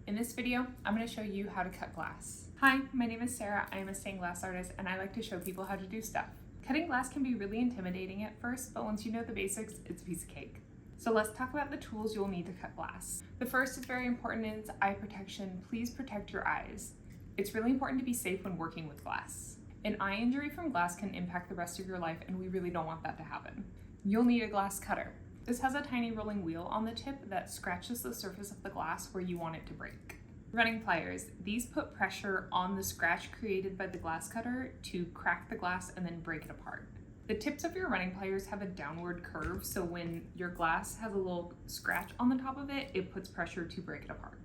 In this video, I'm going to show you how to cut glass. Hi, my name is Sarah. I am a stained glass artist and I like to show people how to do stuff. Cutting glass can be really intimidating at first, but once you know the basics, it's a piece of cake. So let's talk about the tools you'll need to cut glass. The first is very important and it's eye protection. Please protect your eyes. It's really important to be safe when working with glass. An eye injury from glass can impact the rest of your life and we really don't want that to happen. You'll need a glass cutter. This has a tiny rolling wheel on the tip that scratches the surface of the glass where you want it to break. Running pliers. These put pressure on the scratch created by the glass cutter to crack the glass and then break it apart. The tips of your running pliers have a downward curve, so when your glass has a little scratch on the top of it, it puts pressure to break it apart.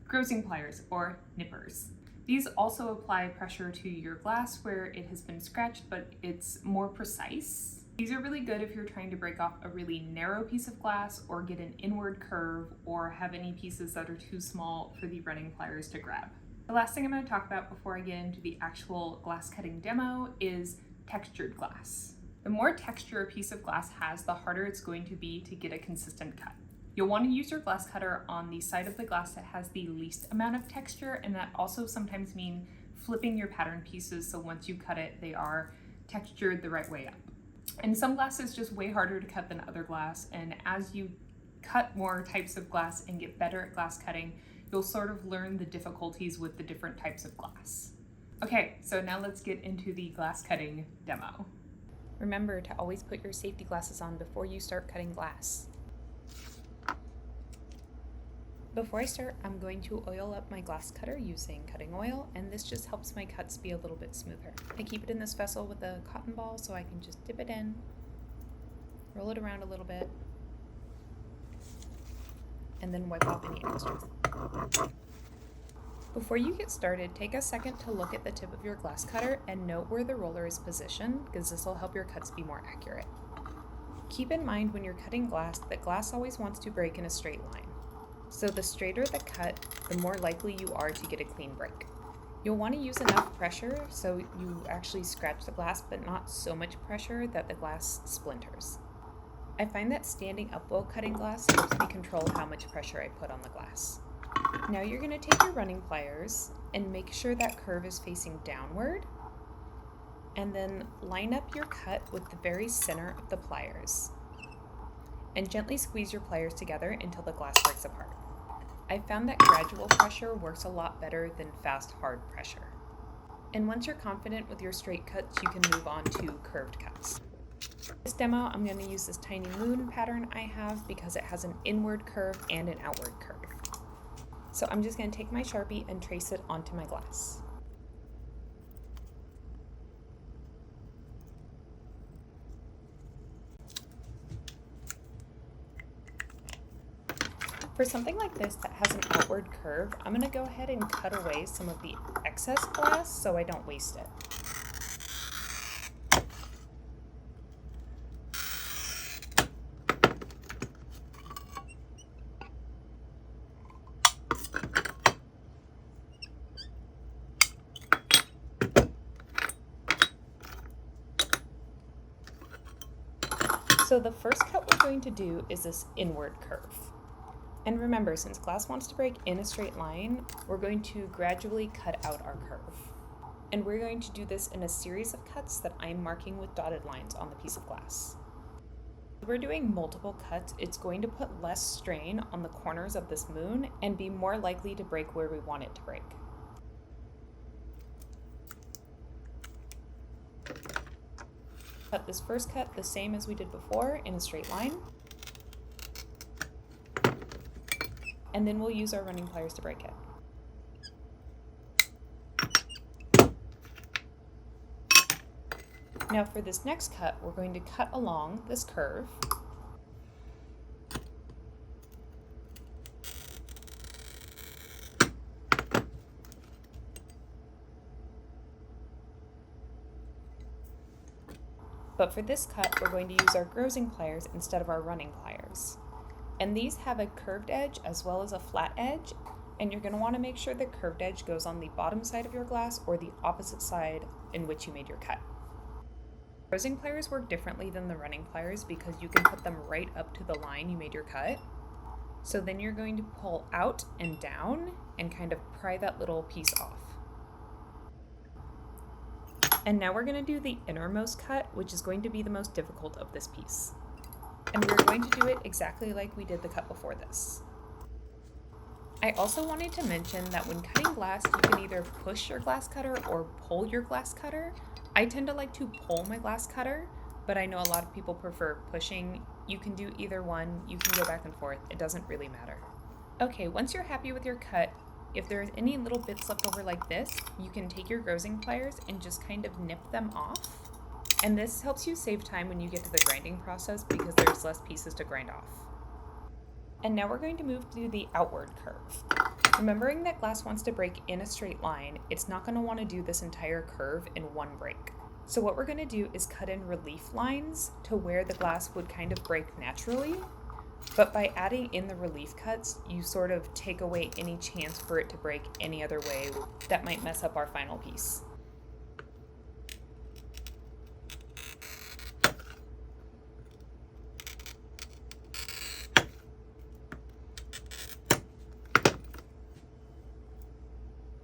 Grossing pliers, or nippers. These also apply pressure to your glass where it has been scratched, but it's more precise. These are really good if you're trying to break off a really narrow piece of glass or get an inward curve or have any pieces that are too small for the running pliers to grab. The last thing I'm going to talk about before I get into the actual glass cutting demo is textured glass. The more texture a piece of glass has, the harder it's going to be to get a consistent cut. You'll want to use your glass cutter on the side of the glass that has the least amount of texture, and that also sometimes means flipping your pattern pieces so once you cut it, they are textured the right way up. And some glass is just way harder to cut than other glass, and as you cut more types of glass and get better at glass cutting, you'll sort of learn the difficulties with the different types of glass. Okay, so now let's get into the glass cutting demo. Remember to always put your safety glasses on before you start cutting glass. Before I start, I'm going to oil up my glass cutter using cutting oil, and this just helps my cuts be a little bit smoother. I keep it in this vessel with a cotton ball so I can just dip it in, roll it around a little bit, and then wipe off any extras. Before you get started, take a second to look at the tip of your glass cutter and note where the roller is positioned, because this will help your cuts be more accurate. Keep in mind when you're cutting glass that glass always wants to break in a straight line. So the straighter the cut, the more likely you are to get a clean break. You'll want to use enough pressure so you actually scratch the glass, but not so much pressure that the glass splinters. I find that standing up while cutting glass helps me control how much pressure I put on the glass. Now you're going to take your running pliers and make sure that curve is facing downward, and then line up your cut with the very center of the pliers. And gently squeeze your pliers together until the glass breaks apart. I found that gradual pressure works a lot better than fast, hard pressure. And once you're confident with your straight cuts, you can move on to curved cuts. This demo, I'm going to use this tiny moon pattern I have because it has an inward curve and an outward curve. So I'm just going to take my Sharpie and trace it onto my glass. For something like this that has an outward curve, I'm going to go ahead and cut away some of the excess glass so I don't waste it. So the first cut we're going to do is this inward curve. And remember, since glass wants to break in a straight line, we're going to gradually cut out our curve. And we're going to do this in a series of cuts that I'm marking with dotted lines on the piece of glass. If we're doing multiple cuts, it's going to put less strain on the corners of this moon and be more likely to break where we want it to break. Cut this first cut the same as we did before in a straight line. And then we'll use our running pliers to break it. Now for this next cut, we're going to cut along this curve. But for this cut, we're going to use our grossing pliers instead of our running pliers. And these have a curved edge as well as a flat edge, and you're going to want to make sure the curved edge goes on the bottom side of your glass or the opposite side in which you made your cut. Grossing pliers work differently than the running pliers because you can put them right up to the line you made your cut. So then you're going to pull out and down and kind of pry that little piece off. And now we're going to do the innermost cut, which is going to be the most difficult of this piece. And we're going to do it exactly like we did the cut before this. I also wanted to mention that when cutting glass, you can either push your glass cutter or pull your glass cutter. I tend to like to pull my glass cutter, but I know a lot of people prefer pushing. You can do either one, you can go back and forth, it doesn't really matter. Okay, once you're happy with your cut, if there's any little bits left over like this, you can take your grazing pliers and just kind of nip them off. And this helps you save time when you get to the grinding process because there's less pieces to grind off. And now we're going to move to the outward curve. Remembering that glass wants to break in a straight line, it's not going to want to do this entire curve in one break. So what we're going to do is cut in relief lines to where the glass would kind of break naturally. But by adding in the relief cuts, you sort of take away any chance for it to break any other way that might mess up our final piece.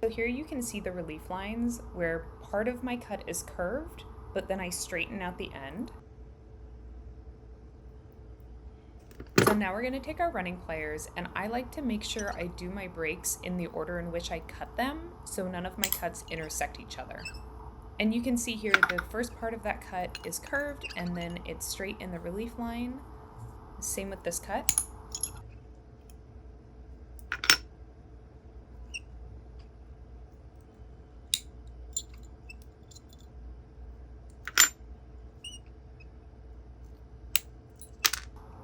So here you can see the relief lines where part of my cut is curved, but then I straighten out the end. So now we're going to take our running pliers, and I like to make sure I do my breaks in the order in which I cut them, so none of my cuts intersect each other. And you can see here the first part of that cut is curved, and then it's straight in the relief line. Same with this cut.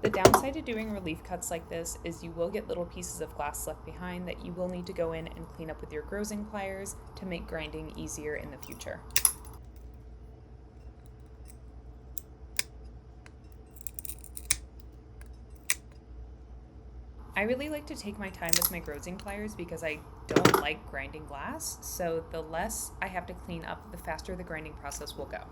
The downside to doing relief cuts like this is you will get little pieces of glass left behind that you will need to go in and clean up with your grazing pliers to make grinding easier in the future. I really like to take my time with my grazing pliers because I don't like grinding glass, so the less I have to clean up, the faster the grinding process will go.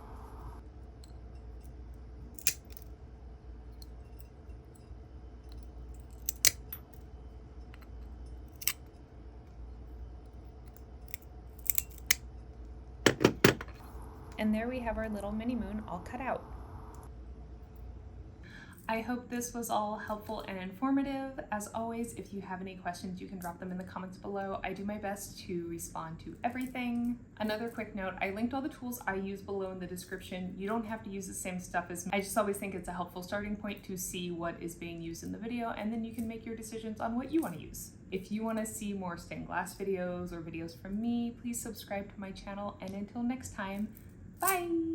And there we have our little mini moon all cut out. I hope this was all helpful and informative. As always, if you have any questions, you can drop them in the comments below. I do my best to respond to everything. Another quick note, I linked all the tools I use below in the description. You don't have to use the same stuff as me. I just always think it's a helpful starting point to see what is being used in the video, and then you can make your decisions on what you want to use. If you want to see more stained glass videos or videos from me, please subscribe to my channel, and until next time, bye!